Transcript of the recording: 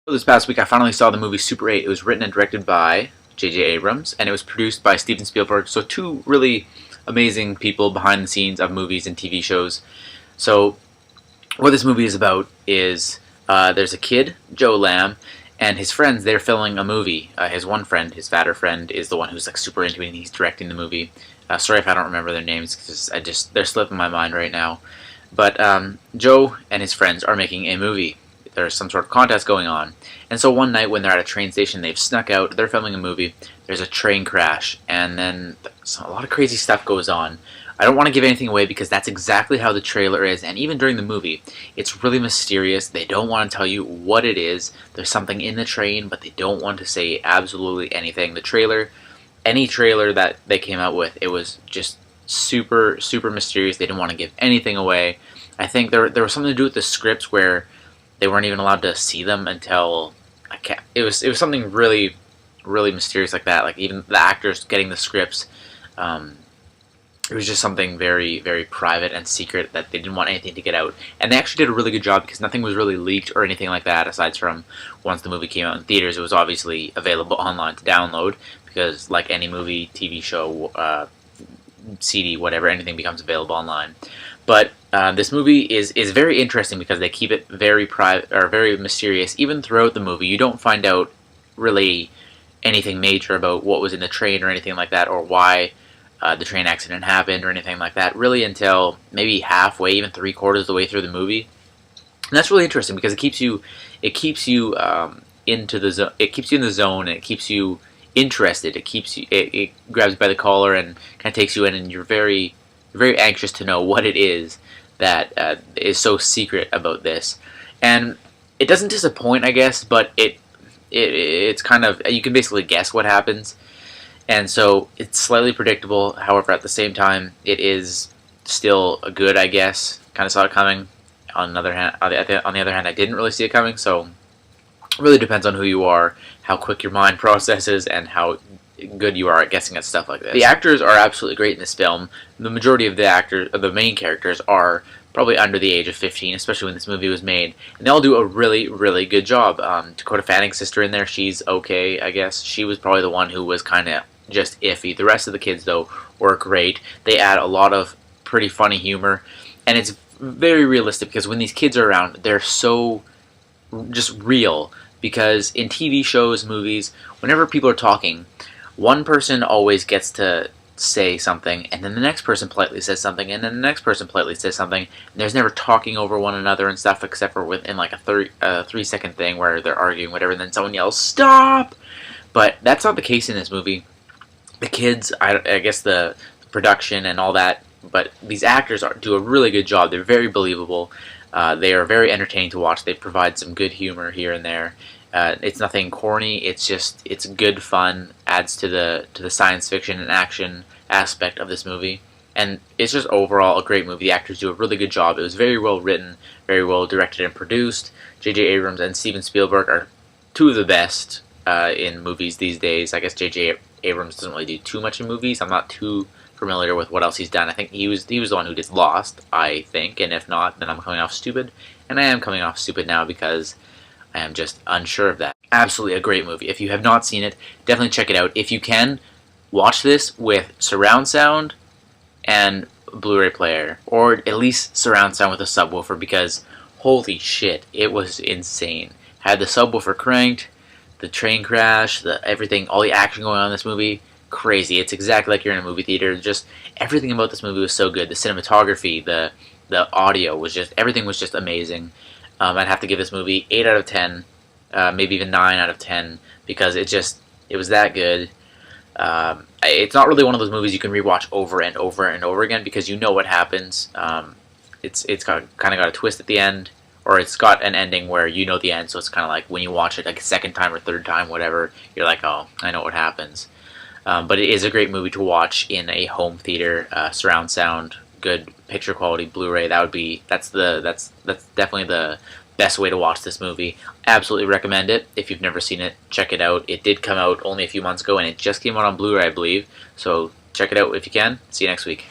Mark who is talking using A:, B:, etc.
A: This past week I finally saw the movie Super 8. It was written and directed by J.J. Abrams, and it was produced by Steven Spielberg, so two really amazing people behind the scenes of movies and TV shows. So what this movie is about is there's a kid, Joe Lamb, and his friends, they're filming a movie. His one friend, his fatter friend, is the one who's like super into it, and he's directing the movie. Sorry if I don't remember their names, because they're slipping my mind right now. But Joe and his friends are making a movie. There's some sort of contest going on. And so one night when they're at a train station, they've snuck out, they're filming a movie, there's a train crash, and then a lot of crazy stuff goes on. I don't want to give anything away because that's exactly how the trailer is, and even during the movie, it's really mysterious. They don't want to tell you what it is. There's something in the train, but they don't want to say absolutely anything. The trailer, any trailer that they came out with, it was just super, super mysterious. They didn't want to give anything away. I think there was something to do with the scripts where they weren't even allowed to see them until it was something really, really mysterious like that. Like even the actors getting the scripts, it was just something very, very private and secret that they didn't want anything to get out. And they actually did a really good job because nothing was really leaked or anything like that. Aside from once the movie came out in theaters, it was obviously available online to download because, like any movie, TV show, CD, whatever, anything becomes available online. But this movie is very interesting because they keep it very private or very mysterious. Even throughout the movie, you don't find out really anything major about what was in the train or anything like that, or why the train accident happened or anything like that, really until maybe halfway, even 3/4 of the way through the movie. And that's really interesting because it keeps you into the it keeps you in the zone, and it keeps you interested. It grabs you by the collar and kind of takes you in, and you're very anxious to know what it is that is so secret about this. And it doesn't disappoint, I guess, but it's kind of, you can basically guess what happens. And so it's slightly predictable. However, at the same time, it is still good, I guess. Kind of saw it coming. On the other hand, I didn't really see it coming. So it really depends on who you are, how quick your mind processes, and how good you are at guessing at stuff like this. The actors are absolutely great in this film. The majority of the main characters are probably under the age of 15, especially when this movie was made, and they all do a really, really good job. Dakota Fanning's sister in there, she's okay, I guess. She was probably the one who was kind of just iffy. The rest of the kids, though, were great. They add a lot of pretty funny humor, and it's very realistic because when these kids are around, they're so just real. Because in TV shows, movies, whenever people are talking, one person always gets to say something, and then the next person politely says something, and then the next person politely says something, and there's never talking over one another and stuff, except for within like a 3-second thing where they're arguing, whatever, and then someone yells, "Stop!" But that's not the case in this movie. The kids, I guess the production and all that, but these actors do a really good job. They're very believable. They are very entertaining to watch. They provide some good humor here and there. It's nothing corny. It's good fun. Adds to the science fiction and action aspect of this movie, and it's just overall a great movie. The actors do a really good job. It was very well written, very well directed and produced. J.J. Abrams and Steven Spielberg are two of the best in movies these days. I guess J.J. Abrams doesn't really do too much in movies. I'm not too familiar with what else he's done. I think he was the one who did Lost, I think, and if not, then I'm coming off stupid. And I am coming off stupid now because I am just unsure of that. Absolutely a great movie. If you have not seen it, definitely check it out. If you can, watch this with surround sound and Blu-ray player, or at least surround sound with a subwoofer, because holy shit, it was insane. Had the subwoofer cranked, the train crash, everything, all the action going on in this movie, crazy. It's exactly like you're in a movie theater. Just everything about this movie was so good. The cinematography, the audio was just, everything was just amazing. I'd have to give this movie 8 out of 10, maybe even 9 out of 10, because it was that good. It's not really one of those movies you can rewatch over and over and over again because you know what happens. It's kind of got a twist at the end, or it's got an ending where you know the end, so it's kind of like when you watch it like a second time or third time, whatever, you're like, oh, I know what happens. But it is a great movie to watch in a home theater, surround sound, good picture quality Blu-ray. That's definitely the best way to watch this movie. Absolutely recommend it. If you've never seen it, check it out. It did come out only a few months ago, and it just came out on Blu-ray, I believe. So check it out if you can. See you next week.